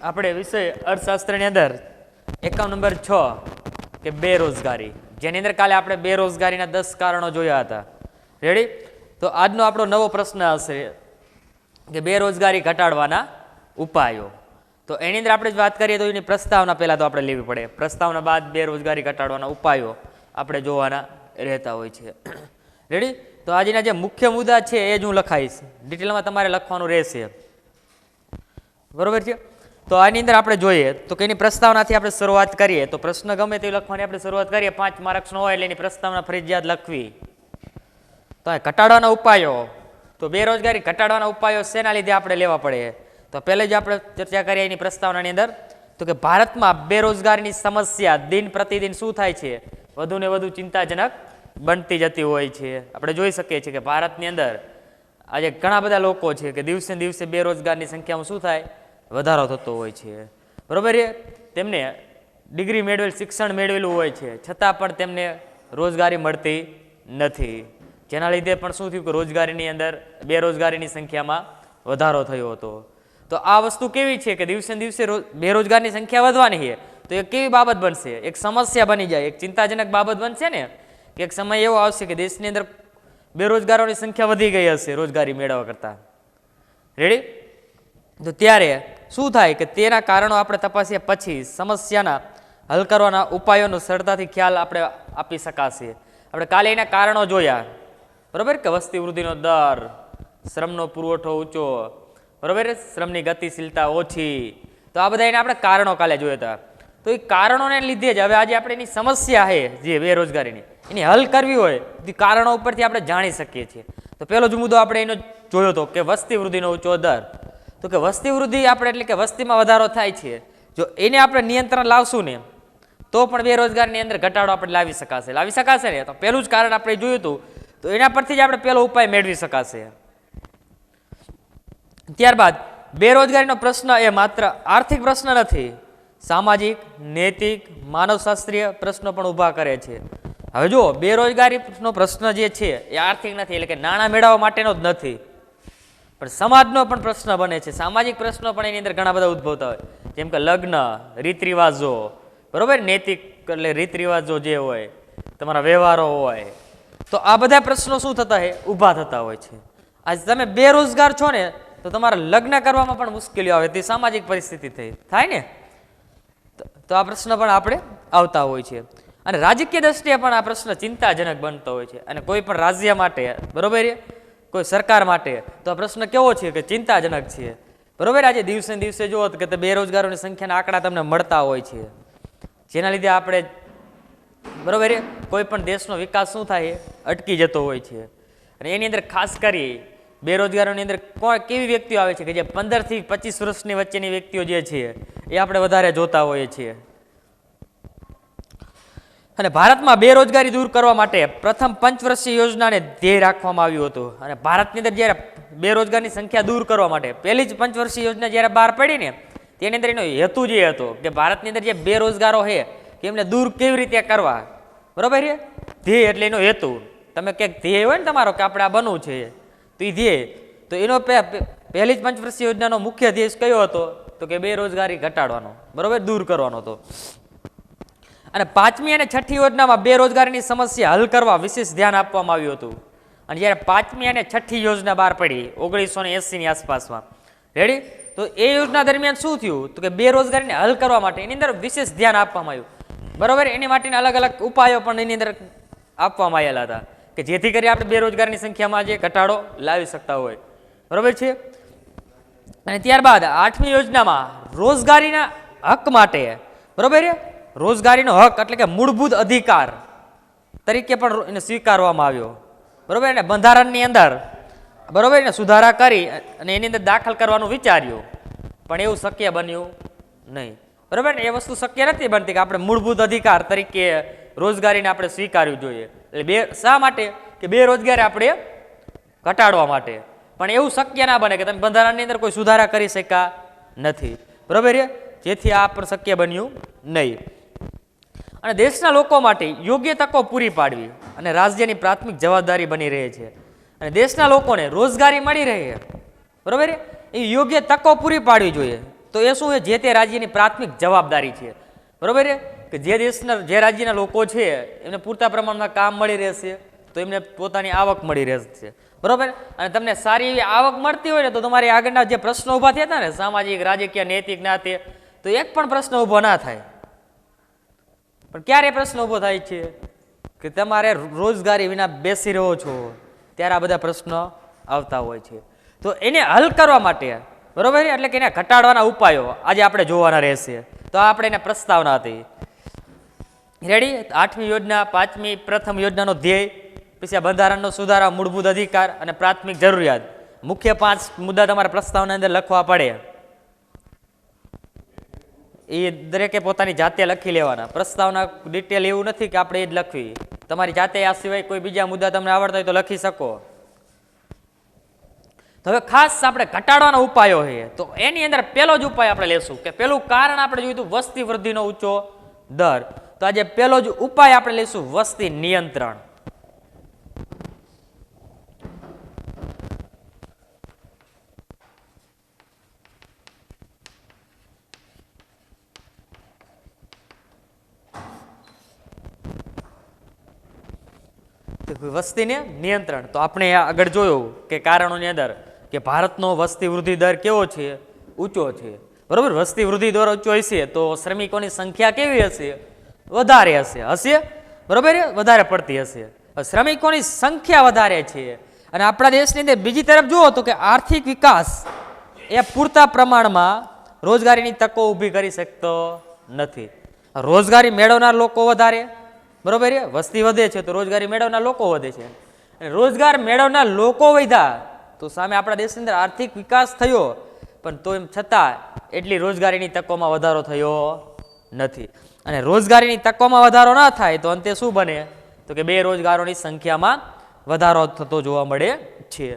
આપણે વિષય અર્થશાસ્ત્રની અંદર એકમ નંબર 6 કે બેરોજગારી, જેની અંદર કાલે આપણે બેરોજગારીના 10 કારણો જોયા હતા. રેડી? તો આજનો આપણો નવો પ્રશ્ન હશે કે બેરોજગારી ઘટાડવાના ઉપાયો. તો એની અંદર આપણે વાત કરીએ તો એની પ્રસ્તાવના પહેલાં તો આપણે લેવી પડે. પ્રસ્તાવના બાદ બેરોજગારી ઘટાડવાના ઉપાયો આપણે જોવાના રહેતા હોય છે. રેડી? તો આજના જે મુખ્ય મુદ્દા છે એ જ હું લખાઈશ, ડિટેલમાં તમારે લખવાનું રહેશે. બરોબર છે? તો આની અંદર આપણે જોઈએ તો કે એની પ્રસ્તાવનાથી આપણે શરૂઆત કરીએ. તો પ્રશ્ન ગમે તે લખવાની આપણે શરૂઆત કરીએ, 5 માર્ક્સનો હોય એટલે એની પ્રસ્તાવના ફરજિયાત લખવી. તો આ ઘટાડવાના ઉપાયો, તો બેરોજગારી ઘટાડવાના ઉપાયો શેના લીધે આપણે લેવા પડે? તો પહેલે જ આપણે ચર્ચા કરીએ એની પ્રસ્તાવનાની અંદર તો કે ભારતમાં બેરોજગારીની સમસ્યા દિન પ્રતિદિન શું થાય છે, વધુ ને વધુ ચિંતાજનક બનતી જતી હોય છે. આપણે જોઈ શકીએ છીએ કે ભારતની અંદર આજે ઘણા બધા લોકો છે કે દિવસે ને દિવસે બેરોજગારની સંખ્યામાં શું થાય, વધારો થતો હોય છે. બરોબર છે? તેમને ડિગ્રી મેળવેલ, શિક્ષણ મેળવેલું હોય છે, છતાં પણ તેમને રોજગારી મળતી નથી. જેના લીધે પણ શું થયું કે રોજગારીની અંદર બેરોજગારીની સંખ્યામાં વધારો થયો હતો. તો આ વસ્તુ કેવી છે કે દિવસે દિવસે બેરોજગારની સંખ્યા વધવાની છે, તો એ કેવી બાબત બનશે? એક સમસ્યા બની જાય, એક ચિંતાજનક બાબત બનશે ને, કે એક સમય એવો આવશે કે દેશની અંદર બેરોજગારોની સંખ્યા વધી ગઈ હશે રોજગારી મેળવવા કરતાં. રેડી? તો ત્યારે શું થાય કે તેના કારણો આપણે તપાસ્યા પછી સમસ્યાના હલ કરવાના ઉપાયોનો સરળતાથી ખ્યાલ આપણે આપી શકાશે. આપણે કાલે એના કારણો જોયા. બરોબર? કે વસ્તી વૃદ્ધિનો દર, શ્રમનો પુરવઠો ઊંચો, બરોબર, શ્રમની ગતિશીલતા ઓછી. તો આ બધા એને આપણે કારણો કાલે જોયા હતા. તો એ કારણોને લીધે જ હવે આજે આપણે એની સમસ્યા છે જે બેરોજગારીની, એની હલ કરવી હોય તો કારણો ઉપરથી આપણે જાણી શકીએ છીએ. તો પહેલો જ મુદ્દો આપણે એનો જોયો હતો કે વસ્તી વૃદ્ધિનો ઊંચો દર. તો કે વસ્તી વૃદ્ધિ આપણે એટલે કે વસ્તીમાં વધારો થાય છે, જો એને આપણે નિયંત્રણ લાવશું ને તો પણ બેરોજગારીની અંદર ઘટાડો આપણે લાવી શકાશે ને. તો પહેલું જ કારણ આપણે જોયું હતું, તો એના પરથી જ આપણે પહેલો ઉપાય મેળવી શકાશે. ત્યારબાદ બેરોજગારીનો પ્રશ્ન એ માત્ર આર્થિક પ્રશ્ન નથી, સામાજિક, નૈતિક, માનવશાસ્ત્રીય પ્રશ્નો પણ ઊભા કરે છે. હવે જુઓ, બેરોજગારીનો પ્રશ્ન જે છે એ આર્થિક નથી, એટલે કે નાણાં મેળવવા માટેનો જ નથી, પણ સમાજનો પણ પ્રશ્ન બને છે. સામાજિક પ્રશ્નો પણ એની અંદર ઘણા બધા ઉદ્ભવતા હોય, જેમ કે લગ્ન, રીત રિવાજો, બરોબર, નૈતિક એટલે રીત રિવાજો જે હોય, તમારા વ્યવહારો હોય, તો આ બધા પ્રશ્નો શું થતા હોય, ઊભા થતા હોય છે. આજે તમે બેરોજગાર છો ને તો તમારા લગ્ન કરવામાં પણ મુશ્કેલીઓ આવે, તે સામાજિક પરિસ્થિતિ થાય ને. તો આ પ્રશ્ન પણ આપણે આવતા હોય છે. અને રાજકીય દ્રષ્ટિએ પણ આ પ્રશ્ન ચિંતાજનક બનતો હોય છે. અને કોઈ પણ રાજ્ય માટે, બરોબર, કોઈ સરકાર માટે તો આ પ્રશ્ન કેવો છે કે ચિંતાજનક છે. બરોબર? આજે દિવસે ને દિવસે જુઓ કે બેરોજગારોની સંખ્યાના આંકડા તમને મળતા હોય છે, જેના લીધે આપણે, બરોબર, કોઈ પણ દેશનો વિકાસ શું થાય, અટકી જતો હોય છે. અને એની અંદર ખાસ કરી બેરોજગારોની અંદર કેવી વ્યક્તિઓ આવે છે કે જે 15 થી 25 વર્ષની વચ્ચેની વ્યક્તિઓ જે છે એ આપણે વધારે જોતા હોઈએ છીએ. અને ભારતમાં બેરોજગારી દૂર કરવા માટે પ્રથમ પંચવર્ષીય યોજનાને ધ્યેય રાખવામાં આવ્યું હતું. અને ભારતની અંદર જ્યારે બેરોજગારની સંખ્યા દૂર કરવા માટે પહેલી જ પંચવર્ષીય યોજના જ્યારે બહાર પડી ને, તેની અંદર એનો હેતુ જે હતો કે ભારતની અંદર જે બેરોજગારો છે કે એમને દૂર કેવી રીતે કરવા. બરોબર છે? ધ્યેય એટલે એનો હેતુ. તમે ક્યાંક ધ્યેય હોય ને તમારો કે આપણે આ બનવું છે, તો એ ધ્યેય, તો એનો પહેલી જ પંચવર્ષીય યોજનાનો મુખ્ય ધ્યેય કયો હતો? તો કે બેરોજગારી ઘટાડવાનો, બરોબર, દૂર કરવાનો હતો. અને 5મી અને 6ઠ્ઠી યોજનામાં બેરોજગારીની સમસ્યા હલ કરવા વિશેષ ધ્યાન આપવામાં આવ્યું હતું. અને જ્યારે 5મી અને 6ઠ્ઠી યોજના બહાર પડી 1980ની આસપાસમાં, રેડી, તો એ યોજના દરમિયાન શું થયું તો કે બેરોજગારીને હલ કરવા માટે એની અંદર વિશેષ ધ્યાન આપવામાં આવ્યું. બરોબર? એની માટેના અલગ અલગ ઉપાયો પણ એની અંદર આપવામાં આવેલા હતા કે જેથી કરી આપણે બેરોજગારીની સંખ્યામાં જે ઘટાડો લાવી શકતા હોય. બરોબર છે? અને ત્યારબાદ 8મી યોજનામાં રોજગારીના હક માટે, બરોબર, રોજગારીનો હક એટલે કે મૂળભૂત અધિકાર તરીકે પણ એને સ્વીકારવામાં આવ્યો. બરોબર? અને બંધારણની અંદર, બરોબર, એને સુધારા કરી અને એની અંદર દાખલ કરવાનું વિચાર્યું, પણ એવું શક્ય બન્યું નહીં. બરોબર? એ વસ્તુ શક્ય નથી બનતી કે આપણે મૂળભૂત અધિકાર તરીકે રોજગારીને આપણે સ્વીકારવું જોઈએ. એટલે શા માટે? કે બેરોજગારી આપણે ઘટાડવા માટે. પણ એવું શક્ય ના બને કે તમે બંધારણની અંદર કોઈ સુધારા કરી શક્યા નથી. બરોબર? જેથી આ પણ શક્ય બન્યું નહીં. અને દેશના લોકો માટે યોગ્ય તકો પૂરી પાડવી અને રાજ્યની પ્રાથમિક જવાબદારી બની રહે છે. અને દેશના લોકોને રોજગારી મળી રહે, બરોબર, એ યોગ્ય તકો પૂરી પાડવી જોઈએ. તો એ શું છે? જે તે રાજ્યની પ્રાથમિક જવાબદારી છે. બરોબર છે કે જે દેશના જે રાજ્યના લોકો છે એમને પૂરતા પ્રમાણમાં કામ મળી રહેશે તો એમને પોતાની આવક મળી રહેશે. બરોબર. અને તમને સારી એવી આવક મળતી હોય ને તો તમારી આગળના જે પ્રશ્નો ઊભા થયા હતા ને સામાજિક, રાજકીય, નૈતિક, નાતે, તો એક પણ પ્રશ્ન ઊભો ના થાય. પણ ક્યારે પ્રશ્ન ઊભો થાય છે કે તમારે રોજગારી વિના બેસી રહો છો ત્યારે આ બધા પ્રશ્નો આવતા હોય છે. તો એને હલ કરવા માટે, બરોબર, એટલે કે એને ઘટાડવાના ઉપાયો આજે આપણે જોવાના રહેશે. તો આપણે એને પ્રસ્તાવના હતી. રેડી? 8મી યોજના, 5મી પ્રથમ યોજનાનો ધ્યેય, પછી આ બંધારણનો સુધારા, મૂળભૂત અધિકાર અને પ્રાથમિક જરૂરિયાત. મુખ્ય 5 મુદ્દા તમારે પ્રસ્તાવના અંદર લખવા પડે. એ દરેકે પોતાની જાતે લખી લેવાના. પ્રસ્તાવના ડિટેલ એવું નથી કે આપણે એ જ લખવી. તમારી જાતે આ સિવાય કોઈ બીજા મુદ્દા તમને આવડતા હોય તો લખી શકો. તો હવે ખાસ આપણે ઘટાડવાના ઉપાયો છે. તો એની અંદર પહેલો જ ઉપાય આપણે લેશું કે પેલું કારણ આપણે જોયું હતું વસ્તી વૃદ્ધિનો ઊંચો દર. તો આજે પહેલો જ ઉપાય આપણે લેશું વસ્તી નિયંત્રણ. વસ્તીને નિયંત્રણ. તો આપણે આગળ જોયું કે કારણોની અંદર કે ભારતનો વસ્તી વૃદ્ધિ દર કેવો છે? ઊંચો છે. બરોબર. વસ્તી વૃદ્ધિ દર ઊંચો હશે તો શ્રમિકોની સંખ્યા કેવી હશે? વધારે હશે. બરોબર. વધારે પડતી હશે. શ્રમિકોની સંખ્યા વધારે છે અને આપણા દેશની અંદર બીજી તરફ જુઓ તો કે આર્થિક વિકાસ એ પૂરતા પ્રમાણમાં રોજગારીની તકો ઊભી કરી શકતો નથી. રોજગારી મેળવનાર લોકો વધારે, બરોબર, વસ્તી વધે છે તો રોજગારી મેળવનાર લોકો વધે છે. રોજગાર મેળવનાર લોકો વધ્યા તો સામે આપણા દેશની અંદર આર્થિક વિકાસ થયો પણ તો એમ છતાં એટલી રોજગારીની તકોમાં વધારો થયો નથી. અને રોજગારીની તકોમાં વધારો ના થાય તો અંતે શું બને? તો કે બેરોજગારોની સંખ્યામાં વધારો થતો જોવા મળે છે.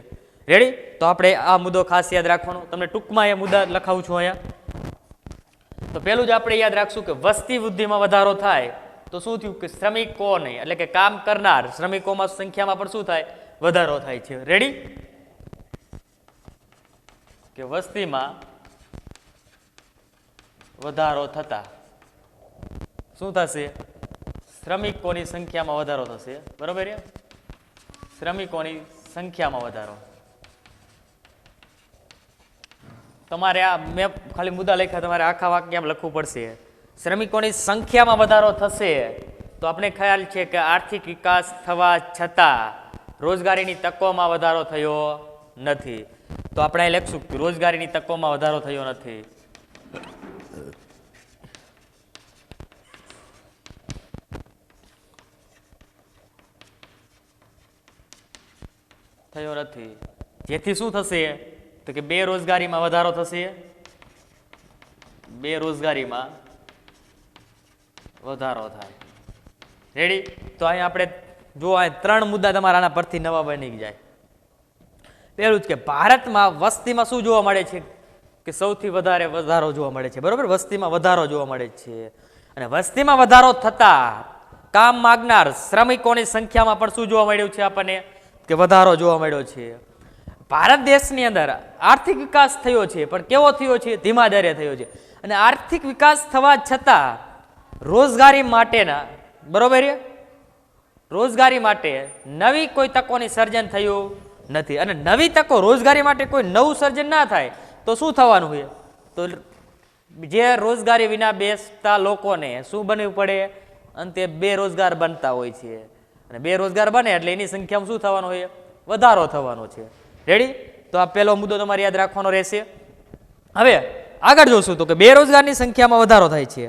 રેડી? તો આપણે આ મુદ્દો ખાસ યાદ રાખવાનો. તમને ટૂંકમાં એ મુદ્દા લખાવું છું અહીંયા. તો પેલું જ આપણે યાદ રાખશું કે વસ્તી વૃદ્ધિમાં વધારો થાય તો શું થયું કે શ્રમિકોને એટલે કે કામ કરનાર શ્રમિકોમાં સંખ્યામાં પણ શું થાય? વધારો થાય છે. રેડી? કે વસ્તીમાં વધારો થતા શું થશે? શ્રમિકોની સંખ્યામાં વધારો થશે. બરોબર? શ્રમિકોની સંખ્યામાં વધારો. તમારે આ મેં ખાલી મુદ્દા લખ્યા, તમારે આખા વાક્ય લખવું પડશે. શ્રમિકોની સંખ્યામાં વધારો થશે તો આપણે ખ્યાલ છે કે આર્થિક વિકાસ થવા છતાં રોજગારીની તકોમાં વધારો થયો નથી. તો આપણે અહીં લખશું કે રોજગારીની તકોમાં વધારો થયો નથી. થયો નથી. જેથી શું થશે? તો કે બેરોજગારીમાં વધારો થશે. બેરોજગારીમાં વધારો થાય. રેડી? તો અહીંયા આપણે જો આ 3 મુદ્દા તમારા આના પરથી નવા બની જાય. પહેલું જ કે ભારતમાં વસ્તીમાં શું જોવા મળે છે? કે સૌથી વધારે વધારો જોવા મળે છે. બરોબર? વસ્તીમાં વધારો જોવા મળે છે. અને વસ્તીમાં વધારો થતા કામ માંગનાર શ્રમિકોની સંખ્યામાં પણ શું જોવા મળ્યું છે આપણને? કે વધારો જોવા મળ્યો છે. ભારત દેશની અંદર આર્થિક વિકાસ થયો છે પણ કેવો થયો છે? ધીમા દરે થયો છે. અને આર્થિક વિકાસ થવા છતાં રોજગારી માટેના, બરોબર, રોજગારી માટે નવી કોઈ તકોની સર્જન થયું નથી. અને નવી તકો રોજગારી માટે કોઈ નવું સર્જન ના થાય તો શું થવાનું છે? તો જે રોજગારી વિના બેસતા લોકોને શું બનવું પડે? અંતે બેરોજગાર બનતા હોય છે. અને બેરોજગાર બને એટલે એની સંખ્યામાં શું થવાનું હોય? વધારો થવાનો છે. રેડી? તો આ પહેલો મુદ્દો તમારે યાદ રાખવાનો રહેશે. હવે આગળ જોશું તો કે બેરોજગારની સંખ્યામાં વધારો થાય છે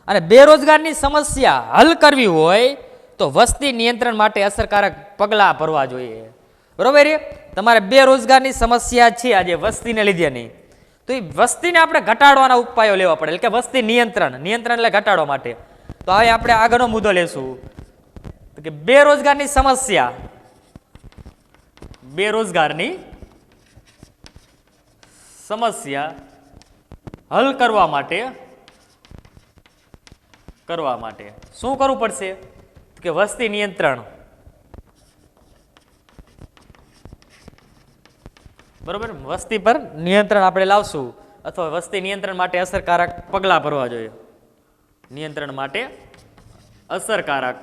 અને બેરોજગારની સમસ્યા હલ કરવી હોય તો વસ્તી નિયંત્રણ માટે અસરકારક પગલાં ભરવા જોઈએ. બરોબર? તમારે બેરોજગારની સમસ્યા છે આજે વસ્તીને લીધે નહીં, તો એ વસ્તીને આપણે ઘટાડવાના ઉપાયો લેવા પડે. એટલે કે વસ્તી નિયંત્રણ એટલે ઘટાડવા માટે. તો હવે આપણે આગળનો મુદ્દો લેશું કે બેરોજગારની સમસ્યા, બેરોજગારની સમસ્યા હલ કરવા માટે શું કરવું પડશે? કે વસ્તી નિયંત્રણ. બરોબર? વસ્તી પર નિયંત્રણ આપણે લાવશું અથવા વસ્તી નિયંત્રણ માટે અસરકારક પગલાં ભરવા જોઈએ. નિયંત્રણ માટે અસરકારક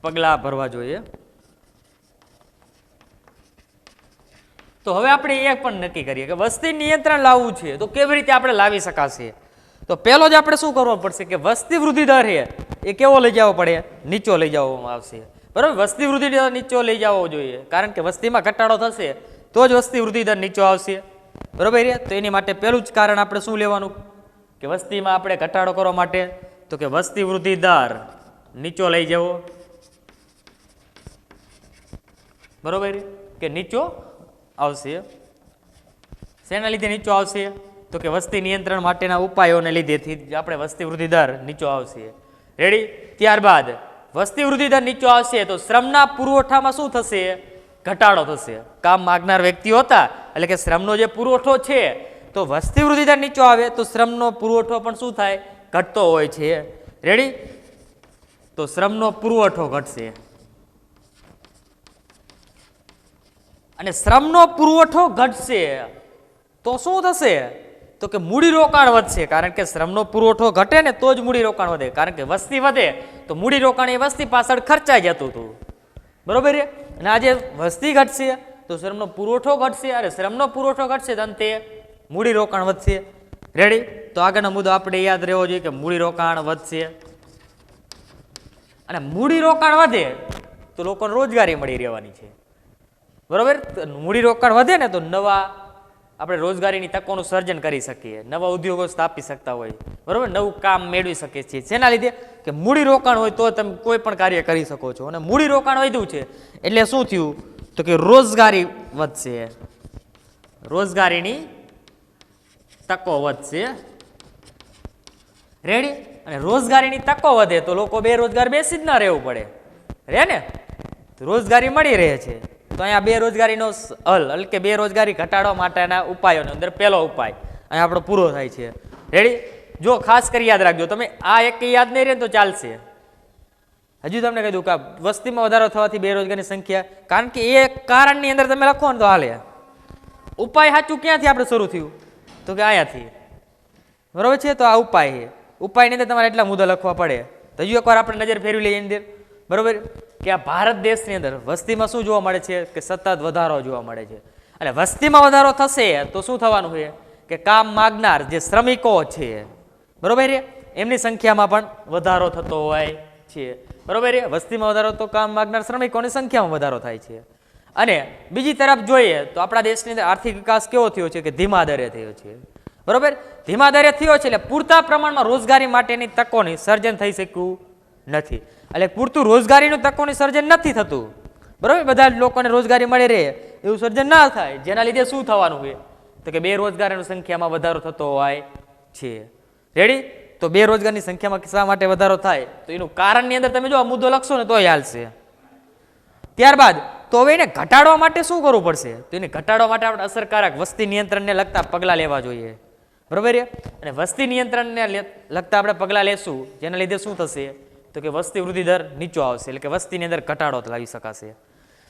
પગલાં ભરવા જોઈએ. તો હવે આપણે એ પણ નક્કી કરીએ કે વસ્તી નિયંત્રણ લાવવું છે તો કેવી રીતે આપણે લાવી શકાશે. તો પહેલો જ આપણે શું કરવો પડશે કે વસ્તી વૃદ્ધિ દર છે એ કેવો લઈ જવો પડે, નીચો લઈ જવામાં આવશે. બરાબર, વસ્તી વૃદ્ધિ દર નીચો લઈ જવો જોઈએ, કારણ કે વસ્તીમાં ઘટાડો થશે તો જ વસ્તી વૃદ્ધિ દર નીચો આવશે. બરોબર છે. તો એની માટે પહેલું જ કારણ આપણે શું લેવાનું કે વસ્તીમાં આપણે ઘટાડો કરવા માટે તો કે વસ્તી વૃદ્ધિ દર નીચો લઈ જવો. બરોબર કે નીચો આવશે. શેના લીધે નીચો આવશે તો કે વસ્તી નિયંત્રણ માટેના ઉપાયોને લીધેથી આપણે વસ્તી વૃદ્ધિ દર નીચો આવશે. રેડી. ત્યારબાદ વસ્તી વૃદ્ધિ દર નીચો આવશે તો શ્રમના પુરવઠામાં શું થશે, ઘટાડો થશે. કામ માગનાર વ્યક્તિઓ હતા એટલે કે શ્રમનો જે પુરવઠો છે તો વસ્તી વૃદ્ધિ દર નીચો આવે તો શ્રમનો પુરવઠો પણ શું થાય, ઘટતો હોય છે. રેડી. તો શ્રમનો પુરવઠો ઘટશે અને શ્રમનો પુરવઠો ઘટશે તો શું થશે તો કે મૂડીરોકાણ વધશે, કારણ કે શ્રમનો પુરવઠો ઘટે ને તો જ મૂડીરોકાણ વધે, કારણ કે વસ્તી વધે તો મૂડીરોકાણ એ વસ્તી પાછળ ખર્ચાઈ જતું હતું. બરોબર છે. અને આજે વસ્તી ઘટશે તો શ્રમનો પુરવઠો ઘટશે, અને શ્રમનો પુરવઠો ઘટશે તો અંતે મૂડીરોકાણ વધશે. રેડી. તો આગળનો મુદ્દો આપણે યાદ રહેવો જોઈએ કે મૂડીરોકાણ વધશે, અને મૂડીરોકાણ વધે તો લોકોને રોજગારી મળી રહેવાની છે. બરોબર. મૂડીરોકાણ વધે ને તો નવા આપણે રોજગારીની તકોનું સર્જન કરી શકીએ, નવા ઉદ્યોગો સ્થાપી શકતા હોય. બરોબર. નવું કામ મેળવી શકીએ છીએ. શેના લીધે કે મૂડીરોકાણ હોય તો તમે કોઈ પણ કાર્ય કરી શકો છો. અને મૂડીરોકાણ વધ્યું છે એટલે શું થયું તો કે રોજગારી વધશે, રોજગારીની તકો વધશે. રેડી. અને રોજગારીની તકો વધે તો લોકો બેરોજગાર બેસી જ ના રહેવું પડે, રે ને. રોજગારી મળી રહે છે તો અહીંયા બેરોજગારીનો હલ એટલે કે બેરોજગારી ઘટાડવા માટેના ઉપાયોની અંદર પહેલો ઉપાય અહીંયા આપણો પૂરો થાય છે. રેડી. જો ખાસ કરી યાદ રાખજો, તમે આ એક યાદ નહીં રહે તો ચાલશે. હજુ તમને કહી દઉં કે વસ્તીમાં વધારો થવાથી બેરોજગારીની સંખ્યા, કારણ કે એ કારણની અંદર તમે લખો ને તો હાલે. ઉપાય સાચું ક્યાંથી આપણે શરૂ થયું તો કે અહીંયાથી. બરોબર છે. તો આ ઉપાય છે. ઉપાયની અંદર તમારે એટલા મુદ્દા લખવા પડે. તો હજુ એકવાર આપણે નજર ફેરવી લઈએ એની અંદર. બરોબર કે આ ભારત દેશની અંદર વસ્તીમાં શું જોવા મળે છે કે સતત વધારો જોવા મળે છે. અને વસ્તીમાં વધારો થશે તો શું થવાનું છે કે કામ માગનાર જે શ્રમિકો છે, બરોબર છે, એમની સંખ્યામાં પણ વધારો થતો હોય છે. બરોબર છે. વસ્તીમાં વધારો તો કામ માગનાર શ્રમિકોની સંખ્યામાં વધારો થાય છે. અને બીજી તરફ જોઈએ તો આપણા દેશની અંદર આર્થિક વિકાસ કેવો થયો છે કે ધીમા દરે થયો છે. બરોબર. ધીમા દરે થયો છે એટલે પૂરતા પ્રમાણમાં રોજગારી માટેની તકોની સર્જન થઈ શક્યું નથી. એટલે પૂરતું રોજગારીનું તકોની સર્જન નથી થતું. બરોબર. બધા લોકોને રોજગારી મળી રહે એવું સર્જન ના થાય, જેના લીધે શું થવાનું હોય તો કે બેરોજગારીની સંખ્યામાં વધારો થતો હોય છે. રેડી. તો બેરોજગારની સંખ્યામાં શા માટે વધારો થાય તો એનું કારણની અંદર તમે જો આ મુદ્દો લખશો ને તો હાલશે. ત્યારબાદ તો હવે એને ઘટાડવા માટે શું કરવું પડશે તો એને ઘટાડવા માટે આપણે અસરકારક વસ્તી નિયંત્રણને લગતા પગલાં લેવા જોઈએ. બરોબર છે. અને વસ્તી નિયંત્રણને લગતા આપણે પગલાં લેશું જેના લીધે શું થશે તો કે વસ્તી વૃદ્ધિ દર નીચો આવશે, એટલે કે વસ્તીની અંદર ઘટાડો લાવી શકાશે.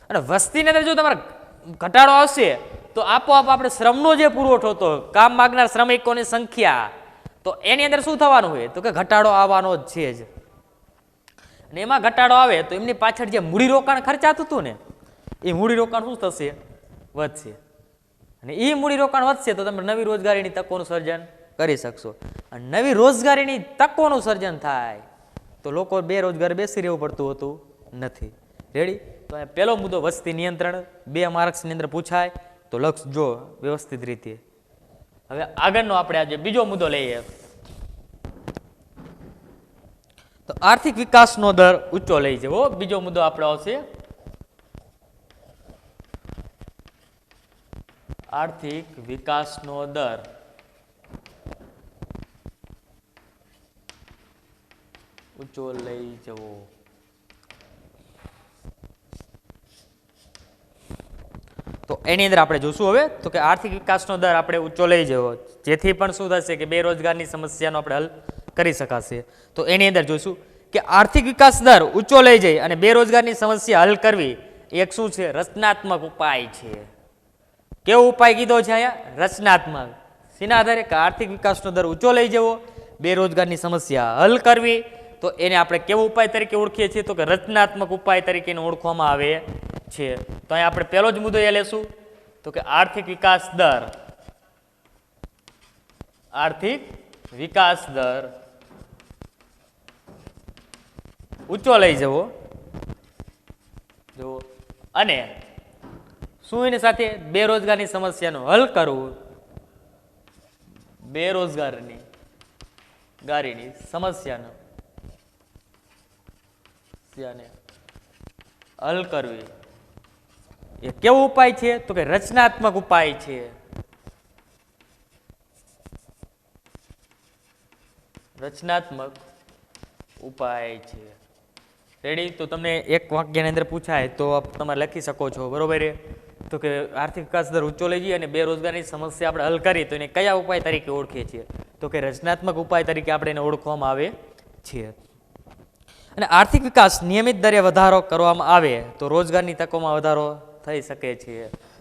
અને વસ્તીની અંદર જો તમારે ઘટાડો આવશે તો આપોઆપ આપણે શ્રમનો જે પુરવઠો હતો, કામ માગનાર શ્રમિકોની સંખ્યા, તો એની અંદર શું થવાનું હોય તો કે ઘટાડો આવવાનો જ છે જ. અને એમાં ઘટાડો આવે તો એમની પાછળ જે મૂડીરોકાણ ખર્ચાતું હતું ને એ મૂડીરોકાણ શું થશે, વધશે. અને એ મૂડીરોકાણ વધશે તો તમે નવી રોજગારીની તકોનું સર્જન કરી શકશો. અને નવી રોજગારીની તકોનું સર્જન થાય તો લોકો બેરોજગાર બેસી રહેવું પડતું હતું નથી. રેડી. તો પહેલો મુદ્દો વસ્તી નિયંત્રણ 2 માર્ક્સની અંદર પૂછાય તો લખજો વ્યવસ્થિત રીતે. હવે આગળનો આપણે આજે બીજો મુદ્દો લઈએ તો આર્થિક વિકાસનો દર ઊંચો લઈ જવો. બીજો મુદ્દો આપણો આવશે આર્થિક વિકાસનો દર ઊંચો લઈ જવો. તો એની અંદર આપણે જોશું હવે તો કે આર્થિક વિકાસનો દર આપણે ઊંચો લઈ જવો, જેથી પણ શું થશે કે બેરોજગારની સમસ્યાનો આપણે હલ કરી શકાશે. તો એની અંદર જોઈશું કે આર્થિક વિકાસ દર ઊંચો લઈ જઈ અને બેરોજગારની સમસ્યા હલ કરવી એક શું છે રચનાત્મક ઉપાય છે. કેવો ઉપાય કીધો છે અહીંયા? રચનાત્મક. શેના આધારે? કે આર્થિક વિકાસનો દર ઊંચો લઈ જવો, બેરોજગારની સમસ્યા હલ કરવી. તો એને આપણે કેવો ઉપાય તરીકે ઓળખીએ છીએ? તો કે રચનાત્મક ઉપાય તરીકે એને ઓળખવામાં આવે છે. તો અહીંયા આપણે પહેલો જ મુદ્દો એ લેશું, તો કે આર્થિક વિકાસ દર. આર્થિક વિકાસ દર ઊંચો લઈ જવો જો, અને શું એની સાથે? બેરોજગારની સમસ્યાનો હલ કરવું. બેરોજગારની સમસ્યાનો હલ કરવી. એ કેવો ઉપાય છે? તો કે રચનાત્મક ઉપાય છે. રચનાત્મક ઉપાય છે. રેડી? તો તમને એક વાક્યની અંદર પૂછાય તો તમે લખી શકો છો, બરોબર છે? તો કે આર્થિક વિકાસ દર ઊંચો લઈ જઈએ અને બેરોજગારીની સમસ્યા આપણે હલ કરી, તો એને કયા ઉપાય તરીકે ઓળખીએ છીએ? તો કે રચનાત્મક ઉપાય તરીકે આપણે એને ઓળખવામાં આવે છે. અને આર્થિક વિકાસ નિયમિત દરે વધારો કરવામાં આવે તો રોજગારની તકોમાં વધારો થઈ શકે છે.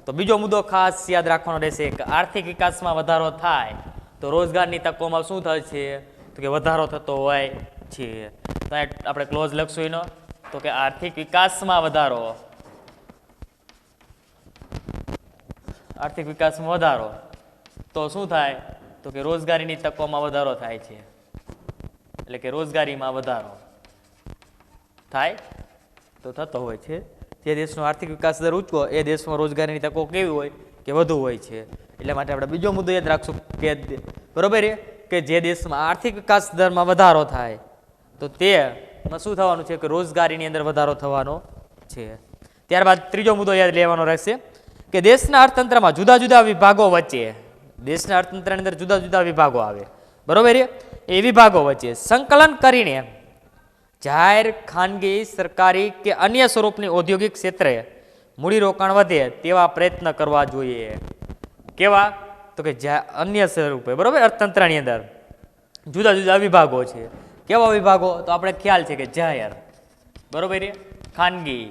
તો બીજો મુદ્દો ખાસ યાદ રાખવાનો રહેશે કે આર્થિક વિકાસમાં વધારો થાય તો રોજગારની તકોમાં શું થશે? તો કે વધારો થતો હોય છે. તો આપણે ક્લોઝ લખશું એનો, તો કે આર્થિક વિકાસમાં વધારો. આર્થિક વિકાસમાં વધારો તો શું થાય? તો કે રોજગારીની તકોમાં વધારો થાય છે. એટલે કે રોજગારીમાં વધારો થાય તો થતો હોય છે. જે દેશનો આર્થિક વિકાસ દર ઊંચો એ દેશમાં રોજગારીની તકો કેવી હોય? કે વધુ હોય છે. એટલા માટે આપણે બીજો મુદ્દો યાદ રાખશું કે બરોબર છે કે જે દેશમાં આર્થિક વિકાસ દરમાં વધારો થાય તો તેમાં શું થવાનું છે? કે રોજગારીની અંદર વધારો થવાનો છે. ત્યારબાદ ત્રીજો મુદ્દો યાદ લેવાનો રહેશે કે દેશના અર્થતંત્રમાં જુદા જુદા વિભાગો વચ્ચે, દેશના અર્થતંત્રની અંદર જુદા જુદા વિભાગો આવે, બરોબર છે? એ વિભાગો વચ્ચે સંકલન કરીને જાહેર, ખાનગી, સરકારી કે અન્ય સ્વરૂપની ઔદ્યોગિક ક્ષેત્રે મૂડીરોકાણ વધે તેવા પ્રયત્ન કરવા જોઈએ. કેવા? તો કે અન્ય સ્વરૂપે, બરોબર? અર્થતંત્રની અંદર જુદા જુદા વિભાગો છે. કેવા વિભાગો? તો આપણે ખ્યાલ છે કે જાહેર, બરોબર છે? ખાનગી,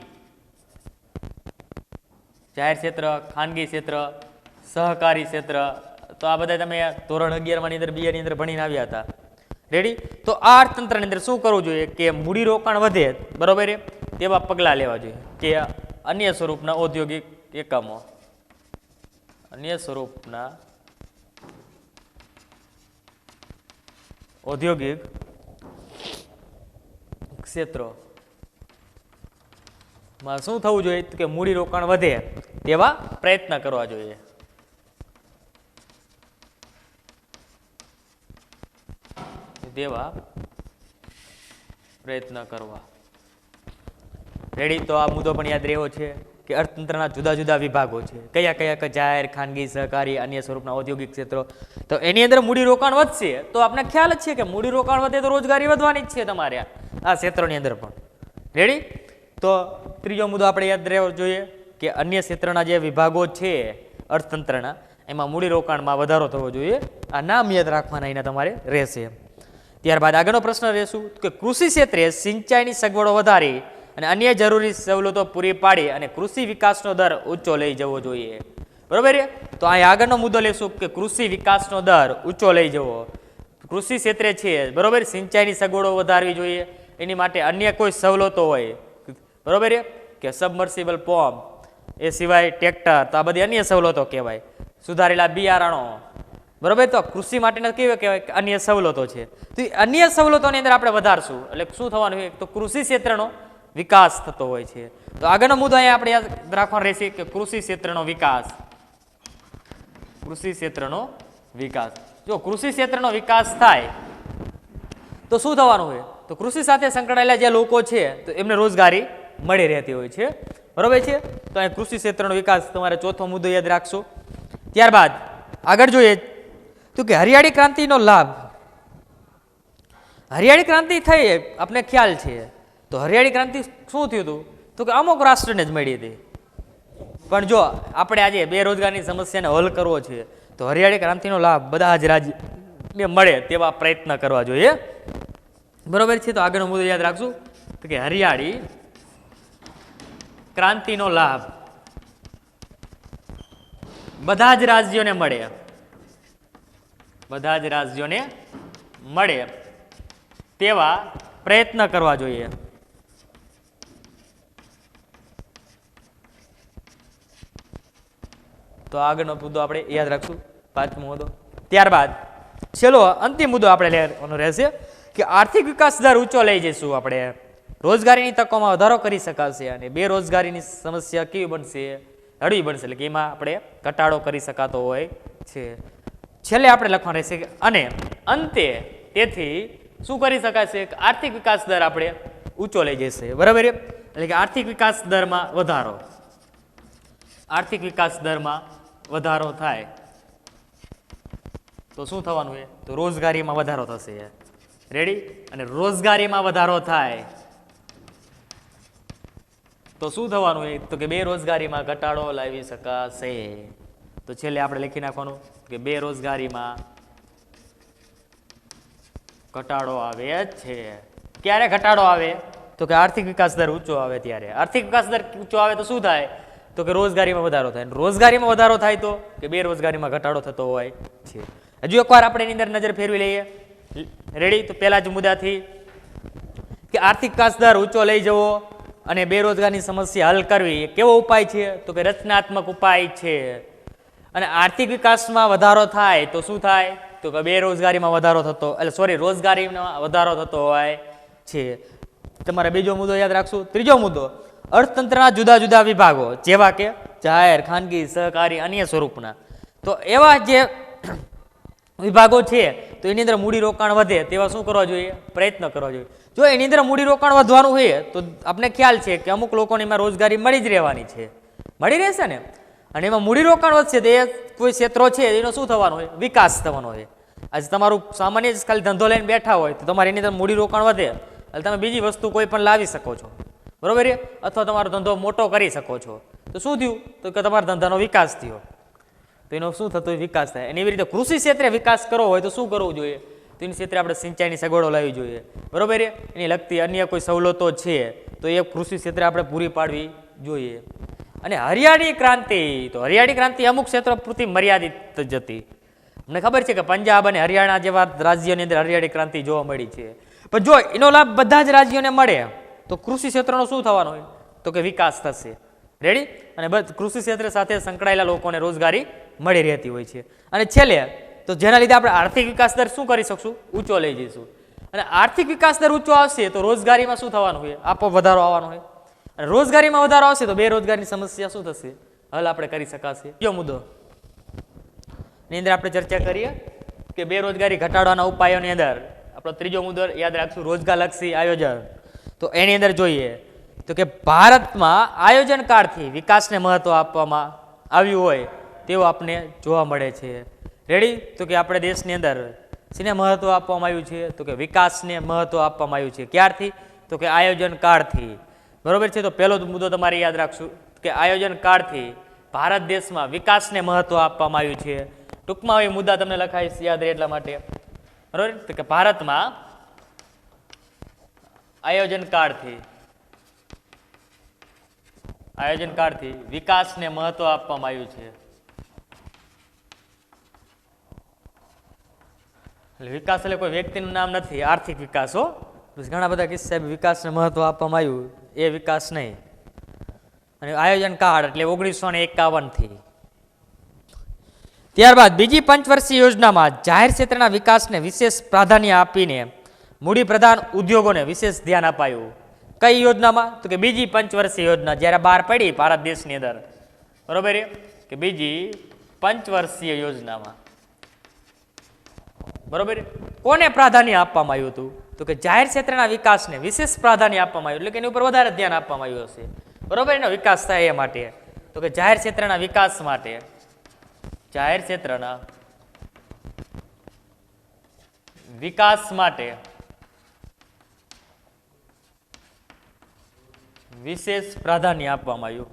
જાહેર ક્ષેત્ર, ખાનગી ક્ષેત્ર, સહકારી ક્ષેત્ર. તો આ બધા તમે ધોરણ 11 ની અંદર BA ની અંદર ભણીને આવ્યા હતા. રેડી? તો આ અર્થતંત્રની અંદર શું કરવું જોઈએ? કે મૂડીરોકાણ વધે, બરોબર છે? તેવા પગલાં લેવા જોઈએ કે અન્ય સ્વરૂપના ઔદ્યોગિક એકમો, અન્ય સ્વરૂપના ઔદ્યોગિક ક્ષેત્રોમાં શું થવું જોઈએ? કે મૂડીરોકાણ વધે તેવા પ્રયત્ન કરવા જોઈએ. તેવા પ્રયત્ન કરવા. રેડી? તો આ મુદ્દો પણ યાદ રહ્યો છે કે અર્થતંત્રના જુદા જુદા વિભાગો છે. કયા કયા? કે જાહેર, ખાનગી, સહકારી, અન્ય સ્વરૂપના ઔદ્યોગિક ક્ષેત્રો. તો એની અંદર મૂડીરોકાણ વધશે તો આપણે ખ્યાલ જ છે કે મૂડીરોકાણ વધે તો રોજગારી વધવાની જ છે તમારે આ ક્ષેત્રોની અંદર પણ. રેડી? તો ત્રીજો મુદ્દો આપણે યાદ રહેવો જોઈએ કે અન્ય ક્ષેત્રના જે વિભાગો છે અર્થતંત્રના, એમાં મૂડીરોકાણમાં વધારો થવો જોઈએ. આ નામ યાદ રાખવાના એના તમારે રહેશે. ત્યારબાદ આગળનો પ્રશ્ન રહેશું કે કૃષિ ક્ષેત્રે સિંચાઈની સગવડો વધારી અને અન્ય જરૂરી સવલતો પૂરી પાડી અને કૃષિ વિકાસનો દર ઊંચો લઈ જવો જોઈએ. બરોબર છે? તો અહીં આગળનો મુદ્દો લેશું કે કૃષિ વિકાસનો દર ઊંચો લઈ જવો. કૃષિ ક્ષેત્રે છે, બરોબર, સિંચાઈની સગવડો વધારવી જોઈએ. એની માટે અન્ય કોઈ સવલતો હોય, બરોબર છે, કે સબમર્સિબલ પંપ, એ સિવાય ટ્રેક્ટર, તો આ બધી અન્ય સવલતો કહેવાય. સુધારેલા બિયારણો, બરોબર. તો કૃષિ માટેના કેવા કહેવાય? કે અન્ય સવલતો છે. તો એ અન્ય સવલતોની અંદર આપણે વધારશું એટલે શું થવાનું છે? તો કૃષિ ક્ષેત્રનો વિકાસ થતો હોય છે. તો આગળનો મુદ્દો અહીંયા આપણે યાદ રાખવાનો રહેશે કે કૃષિ ક્ષેત્રનો વિકાસ. કૃષિ ક્ષેત્રનો વિકાસ. જો કૃષિ ક્ષેત્રનો વિકાસ થાય તો શું થવાનું હોય? તો કૃષિ સાથે સંકળાયેલા જે લોકો છે તો એમને રોજગારી મળી રહેતી હોય છે, બરોબર છે. તો અહીં કૃષિ ક્ષેત્રનો વિકાસ તમારે ચોથો મુદ્દો યાદ રાખશો. ત્યારબાદ આગળ જોઈએ તો કે હરિયાળી ક્રાંતિનો લાભ. હરિયાળી ક્રાંતિ થઈ આપણે ખ્યાલ છે. તો હરિયાળી ક્રાંતિ શું થયું હતું? તો કે અમુક રાષ્ટ્રને જ મળી હતી. પણ જો આપણે આજે બેરોજગારીની સમસ્યાને હલ કરવો છે તો હરિયાળી ક્રાંતિનો લાભ બધા જ રાજ્યને મળે તેવા પ્રયત્ન કરવા જોઈએ, બરોબર છે. તો આગળનો મુદ્દો યાદ રાખશું તો કે હરિયાળી ક્રાંતિનો લાભ બધા જ રાજ્યોને મળે, બધા જ રાજ્યોને મળે તેવા પ્રયત્ન કરવા જોઈએ. તો આગળનો મુદ્દો આપણે યાદ રાખશું, પાંચમો મુદ્દો. ત્યારબાદ છેલ્લો અંતિમ મુદ્દો આપણે લેવાનો રહેશે કે આર્થિક વિકાસ દર ઊંચો લઈ જઈશું આપણે, રોજગારીની તકોમાં વધારો કરી શકાશે અને બેરોજગારીની સમસ્યા કેવી બનશે, હળવી બનશે, એટલે કે એમાં આપણે ઘટાડો કરી શકાતો હોય છે. છેલ્લે આપણે લખવાનું રહેશે કે અને અંતે તેથી શું કરી શકાશે, આર્થિક વિકાસ દર આપણે ઊંચો લઈ જશે. બરાબર, એટલે કે આર્થિક વિકાસ દરમાં વધારો, આર્થિક વિકાસ દરમાં વધારો થાય તો શું થવાનું છે, તો રોજગારીમાં વધારો થશે. રેડી, અને રોજગારીમાં વધારો થાય તો શું થવાનું છે, તો કે બેરોજગારીમાં ઘટાડો લાવી શકાશે. તો છેલ્લે આપણે લખી નાખવાનું કે બેરોજગારીમાં ઘટાડો આવે છે. ક્યારે ઘટાડો આવે, તો કે આર્થિક વિકાસ દર ઊંચો આવે ત્યારે. આર્થિક વિકાસ દર ઊંચો આવે તો શું થાય, તો કે રોજગારીમાં વધારો થાય, રોજગારીમાં વધારો થાય તો કે બેરોજગારીમાં ઘટાડો થતો હોય છે. હજુ એકવાર આપણે એની અંદર નજર ફેરવી લઈએ. રેડી, તો પહેલા જ મુદ્દાથી કે આર્થિક વિકાસ દર ઊંચો લઈ જવો અને બેરોજગારીની સમસ્યા હલ કરવી કેવો ઉપાય છે, તો કે રચનાત્મક ઉપાય છે. અને આર્થિક વિકાસમાં વધારો થાય તો શું થાય, તો કે બેરોજગારીમાં વધારો થતો, એટલે સોરી રોજગારીમાં વધારો થતો હોય છે. તમારે બીજો મુદ્દો યાદ રાખશું. ત્રીજો મુદ્દો અર્થતંત્રના જુદા જુદા વિભાગો જેવા કે જાહેર, ખાનગી, સહકારી, અન્ય સ્વરૂપના, તો એવા જે વિભાગો છે તો એની અંદર મૂડીરોકાણ વધે તેવા શું કરવા જોઈએ, પ્રયત્ન કરવા જોઈએ. જો એની અંદર મૂડીરોકાણ વધવાનું હોય તો આપણે ખ્યાલ છે કે અમુક લોકોને એમાં રોજગારી મળી જ રહેવાની છે, મળી રહેશે ને. અને એમાં મૂડીરોકાણ વધશે તો એ કોઈ ક્ષેત્રો છે એનો શું થવાનું હોય, વિકાસ થવાનો હોય. આજે તમારું સામાન્ય જ ખાલી ધંધો લઈને બેઠા હોય તો તમારે એની અંદર મૂડીરોકાણ વધે એટલે તમે બીજી વસ્તુ કોઈ પણ લાવી શકો છો, બરોબર, અથવા તમારો ધંધો મોટો કરી શકો છો. તો શું થયું, તો કે તમારા ધંધાનો વિકાસ થયો, તો એનો શું થતો હોય, વિકાસ થાય. અને એવી રીતે કૃષિ ક્ષેત્રે વિકાસ કરવો હોય તો શું કરવું જોઈએ, તો એની ક્ષેત્રે આપણે સિંચાઈની સગવડો લાવવી જોઈએ, બરોબર. એની લગતી અન્ય કોઈ સવલતો છે તો એ કૃષિ ક્ષેત્રે આપણે પૂરી પાડવી જોઈએ. અને હરિયાળી ક્રાંતિ, તો હરિયાળી ક્રાંતિ અમુક ક્ષેત્રો પૂરતી મર્યાદિત જ હતી. અમને ખબર છે કે પંજાબ અને હરિયાણા જેવા રાજ્યોની અંદર હરિયાળી ક્રાંતિ જોવા મળી છે. પણ જો એનો લાભ બધા જ રાજ્યોને મળે તો કૃષિ ક્ષેત્રનો શું થવાનું હોય, તો કે વિકાસ થશે. રેડી, અને કૃષિ ક્ષેત્ર સાથે સંકળાયેલા લોકોને રોજગારી મળી રહેતી હોય છે. અને છેલ્લે તો જેના લીધે આપણે આર્થિક વિકાસ દર શું કરી શકશું, ઊંચો લઈ જઈશું. અને આર્થિક વિકાસ દર ઊંચો આવશે તો રોજગારીમાં શું થવાનું હોય, આપો વધારો આવવાનો હોય. અને રોજગારીમાં વધારો આવશે તો બેરોજગારીની સમસ્યા શું થશે, હલ આપણે કરી શકાશે. બીજો મુદ્દો ની અંદર આપણે ચર્ચા કરીએ કે બેરોજગારી ઘટાડવાના ઉપાયોની અંદર આપણો ત્રીજો મુદ્દો યાદ રાખશું, રોજગારલક્ષી આયોજન. તો એની અંદર જોઈએ તો કે ભારતમાં આયોજન કાળથી વિકાસને મહત્વ આપવામાં આવ્યું હોય તેવું આપણે જોવા મળે છે. રેડી, તો કે આપણે દેશની અંદર શેને મહત્વ આપવામાં આવ્યું છે, તો કે વિકાસને મહત્વ આપવામાં આવ્યું છે. ક્યારથી, તો કે આયોજન કાળથી, બરોબર છે. તો પહેલો મુદ્દો તમારે યાદ રાખશું કે આયોજન કાળથી ભારત દેશમાં વિકાસને મહત્વ આપવામાં આવ્યું છે. ટૂંકમાં એ મુદ્દા તમને લખાઈશ યાદ રહે એટલા માટે, બરોબર. તો કે ભારતમાં આયોજન કાળથી વિકાસને મહત્વ આપવામાં આવ્યું છે. એટલે વિકાસ એટલે કોઈ વ્યક્તિનું નામ નથી, આર્થિક વિકાસ હો. ઘણા બધા કિસ્સા વિકાસને મહત્વ આપવામાં આવ્યું, એ વિકાસ નહીં. અને આયોજન કાળ એટલે 1951 થી. ત્યારબાદ બીજી પંચવર્ષીય યોજનામાં જાહેર ક્ષેત્રના વિકાસને વિશેષ પ્રાધાન્ય આપીને મૂડીપ્રધાન ઉદ્યોગોને વિશેષ ધ્યાન અપાયું. કઈ યોજનામાં, તો કે બીજી પંચવર્ષીય યોજના જ્યારે બહાર પડી ભારત દેશની અંદર, બરોબર, કે બીજી પંચવર્ષીય યોજનામાં, બરોબર, કોને પ્રાધાન્ય આપવામાં આવ્યું હતું, તો કે જાહેર ક્ષેત્રના વિકાસને વિશેષ પ્રાધાન્ય આપવામાં આવ્યું, એટલે કે એની ઉપર વધારે ધ્યાન આપવામાં આવ્યું હશે, બરોબર, એનો વિકાસ થાય એ માટે. તો કે જાહેર ક્ષેત્રના વિકાસ માટે, જાહેર ક્ષેત્રના વિકાસ માટે વિશેષ પ્રાધાન્ય આપવામાં આવ્યું.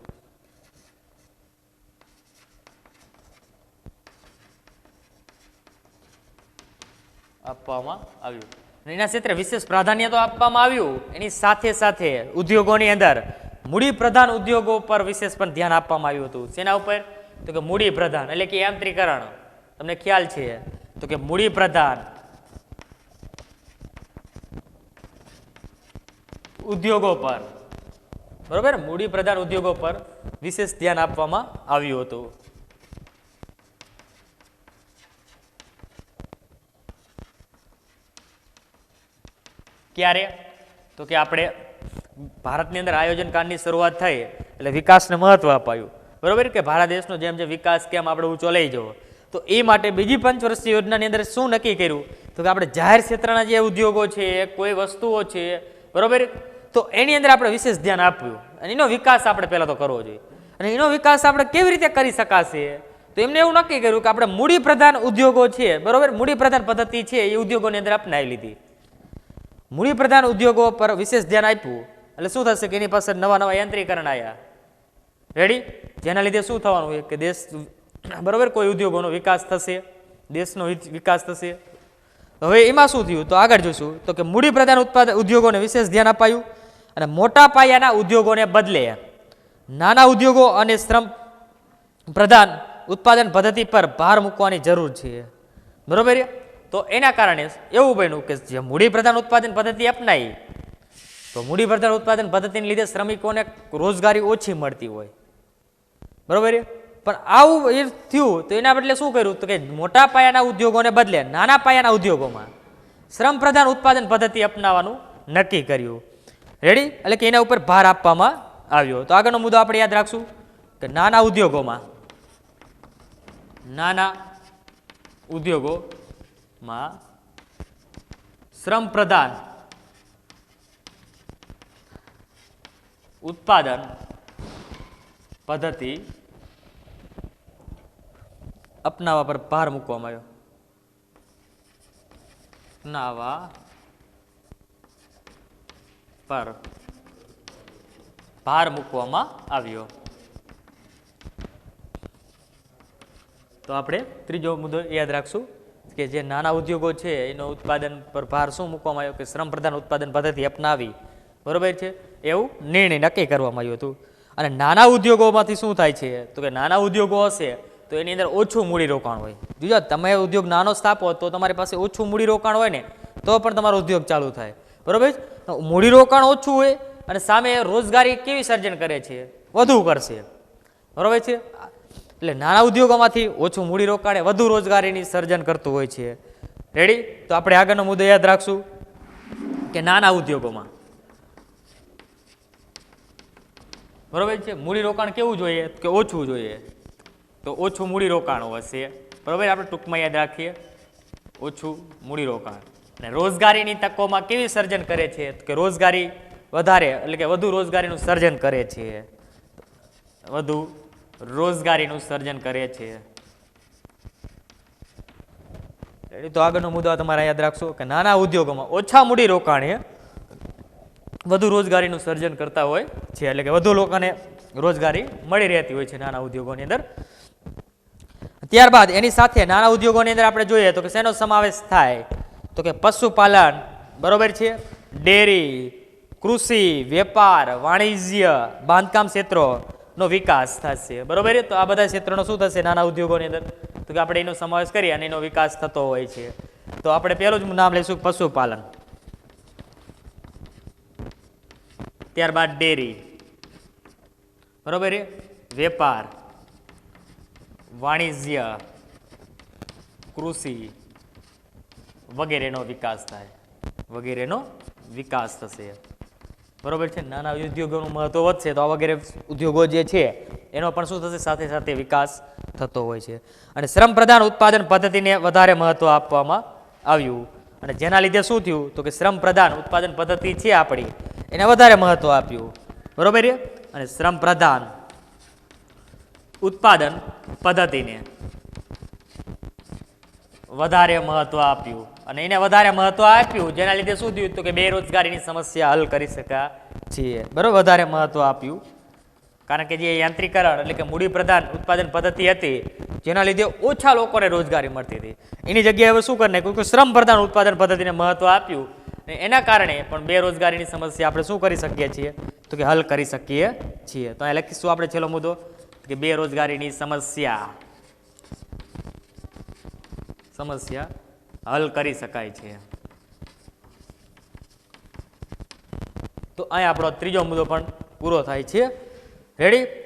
એના ક્ષેત્રે વિશેષ પ્રાધાન્ય તો આપવામાં આવ્યું, એની સાથે સાથે ઉદ્યોગોની અંદર મૂડી પ્રધાન ઉદ્યોગો પર વિશેષ પણ ધ્યાન આપવામાં આવ્યું હતું. શેના ઉપર, તો કે મૂડી પ્રધાન એટલે કે યાંત્રીકરણ, તમને ખ્યાલ છે તો કે મૂડી પ્રધાન ઉદ્યોગો પર, બરોબર, મૂડી પ્રધાન ઉદ્યોગો પર વિશેષ ધ્યાન આપવામાં આવ્યું હતું. ક્યારે? તો કે આપણે ભારતની અંદર આયોજન કાળની શરૂઆત થઈ એટલે વિકાસને મહત્વ અપાયું, બરોબર, કે ભારત દેશનો જેમ જેમ વિકાસ કેમ આપણે ઊંચો લઈ જવો, તો એ માટે બીજી પંચવર્ષીય યોજનાની અંદર શું નક્કી કર્યું તો કે આપણે જાહેર ક્ષેત્રના જે ઉદ્યોગો છે, કોઈ વસ્તુઓ છે, બરોબર, તો એની અંદર આપણે વિશેષ ધ્યાન આપ્યું અને એનો વિકાસ આપણે પહેલા તો કરવો જોઈએ. અને એનો વિકાસ આપણે કેવી રીતે કરી શકાશે તો એમને એવું નક્કી કર્યું કે આપણે મૂડી પ્રધાન ઉદ્યોગો છે, બરોબર, મૂડી પ્રધાન પદ્ધતિ છે એ ઉદ્યોગોની અંદર અપનાવી લીધી. મૂડી પ્રધાન ઉદ્યોગો પર વિશેષ ધ્યાન આપ્યું એટલે શું થશે કે એની પાસે નવા નવા યંત્રીકરણ આવ્યા, રેડી, જેના લીધે શું થવાનું હોય કે દેશ, બરોબર, કોઈ ઉદ્યોગોનો વિકાસ થશે, દેશનો વિકાસ થશે. હવે એમાં શું થયું તો આગળ જોઈશું તો કે મૂડી પ્રધાન ઉત્પાદન ઉદ્યોગોને વિશેષ ધ્યાન અપાયું અને મોટા પાયાના ઉદ્યોગોને બદલે નાના ઉદ્યોગો અને શ્રમ પ્રધાન ઉત્પાદન પદ્ધતિ પર ભાર મૂકવાની જરૂર છે, બરોબર. તો એના કારણે એવું બન્યું કે જે મૂડી પ્રધાન ઉત્પાદન પદ્ધતિ અપનાવી તો મૂડી પ્રધાન ઉત્પાદન પદ્ધતિને લીધે શ્રમિકોને રોજગારી ઓછી મળતી હોય, બરોબર. પણ આવું એ થયું તો એના બદલે શું કર્યું તો કે મોટા પાયાના ઉદ્યોગોને બદલે નાના પાયાના ઉદ્યોગોમાં શ્રમ પ્રધાન ઉત્પાદન પદ્ધતિ અપનાવવાનું નક્કી કર્યું, રેડી, એટલે કે એના ઉપર ભાર આપવામાં આવ્યો. તો આગળનો મુદ્દો આપણે યાદ રાખશું કે નાના ઉદ્યોગોમાં શ્રમ પ્રધાન ઉત્પાદન પદ્ધતિ અપનાવવા પર ભાર મૂકવામાં આવ્યો, અપનાવવા પર ભાર મૂકવામાં આવ્યો. તો આપણે ત્રીજો મુદ્દો યાદ રાખશું કે જે નાના ઉદ્યોગો છે એનો ઉત્પાદન પર ભાર શું મૂકવામાં આવ્યો કે શ્રમ પ્રધાન ઉત્પાદન પદ્ધતિ અપનાવી, બરોબર છે, એવું નિર્ણય નક્કી કરવામાં આવ્યું હતું. અને નાના ઉદ્યોગોમાંથી શું થાય છે તો કે નાના ઉદ્યોગો હશે તો એની અંદર ઓછું મૂડી રોકાણ હોય. જો તમે ઉદ્યોગ નાનો સ્થાપો તો તમારી પાસે ઓછું મૂડી રોકાણ હોય ને તો પણ તમારો ઉદ્યોગ ચાલુ થાય, બરોબર. મૂડી રોકાણ ઓછું હોય અને સામે રોજગારી કેવી સર્જન કરે છે, વધુ કરશે, બરોબર છે. એટલે નાના ઉદ્યોગોમાંથી ઓછું મૂડી રોકાણ વધુ રોજગારીની સર્જન કરતું હોય છે, રેડી. તો આપણે આગળનો મુદ્દો યાદ રાખશું કે નાના ઉદ્યોગોમાં, બરોબર છે, મૂડી રોકાણ કેવું જોઈએ કે ઓછું જોઈએ, તો ઓછું મૂડી રોકાણ હશે, બરોબર. આપણે ટૂંકમાં યાદ રાખીએ ઓછું મૂડી રોકાણ. અને રોજગારીની તકોમાં કેવી સર્જન કરે છે કે રોજગારી વધારે એટલે કે વધુ રોજગારીનું સર્જન કરે છે, વધુ રોજગારીનું સર્જન કરે છે. તો આગળનો મુદ્દો તમારે યાદ રાખશો કે નાના ઉદ્યોગોમાં ઓછા મૂડી રોકાણે વધુ રોજગારીનું સર્જન કરતા હોય છે, એટલે કે વધુ લોકોને રોજગારી મળી રહેતી હોય છે નાના ઉદ્યોગોની અંદર. ત્યારબાદ એની સાથે નાના ઉદ્યોગોની અંદર આપણે જોઈએ તો કે શેનો સમાવેશ થાય તો કે પશુપાલન, બરોબર છે, ડેરી, કૃષિ, વેપાર, વાણિજ્ય, બાંધકામ ક્ષેત્રોનો વિકાસ થશે, બરોબર. તો આ બધા ક્ષેત્રોનો શું થશે નાના ઉદ્યોગોની અંદર તો કે આપણે એનો સમાવેશ કરીએ અને એનો વિકાસ થતો હોય છે. તો આપણે પહેલું જ નામ લઈશું પશુપાલન, ત્યારબાદ ડેરી, બરોબર, વેપાર, વાણિજ્ય, કૃષિ વગેરેનો વિકાસ થાય, વગેરેનો વિકાસ થશે, બરોબર છે. નાના ઉદ્યોગોનું મહત્વ વધશે તો આ વગેરે ઉદ્યોગો જે છે એનો પણ શું થશે સાથે સાથે વિકાસ થતો હોય છે. અને શ્રમ પ્રધાન ઉત્પાદન પદ્ધતિને વધારે મહત્વ આપવામાં આવ્યું અને જેના લીધે શું થયું તો કે શ્રમ પ્રધાન ઉત્પાદન પદ્ધતિ છે આપણી એને વધારે મહત્વ આપ્યું, બરોબર. અને શ્રમ પ્રધાન ઉત્પાદન પદ્ધતિને વધારે મહત્વ આપ્યું અને એને વધારે મહત્વ આપ્યું જેના લીધે શું થયું તો કે બેરોજગારીની સમસ્યા હલ કરી શક્યા છીએ, બરોબર. વધારે મહત્વ આપ્યું કારણ કે જે યાંત્રિકરણ એટલે કે મૂડી પ્રધાન ઉત્પાદન પદ્ધતિ હતી જેના લીધે ઓછા લોકોને રોજગારી મળતી હતી એની જગ્યાએ હવે શું કરી નાખ્યું કે શ્રમ પ્રધાન ઉત્પાદન પદ્ધતિને મહત્વ આપ્યું અને એના કારણે પણ બેરોજગારીની સમસ્યા આપણે શું કરી શકીએ છીએ તો કે હલ કરી શકીએ છીએ. તો અહીં લખીશું આપણે છેલ્લો મુદ્દો કે બેરોજગારીની સમસ્યા હલ કરી શકાય છે. તો અહીંયા આપણો ત્રીજો મુદ્દો પણ પૂરો થાય છે. રેડી?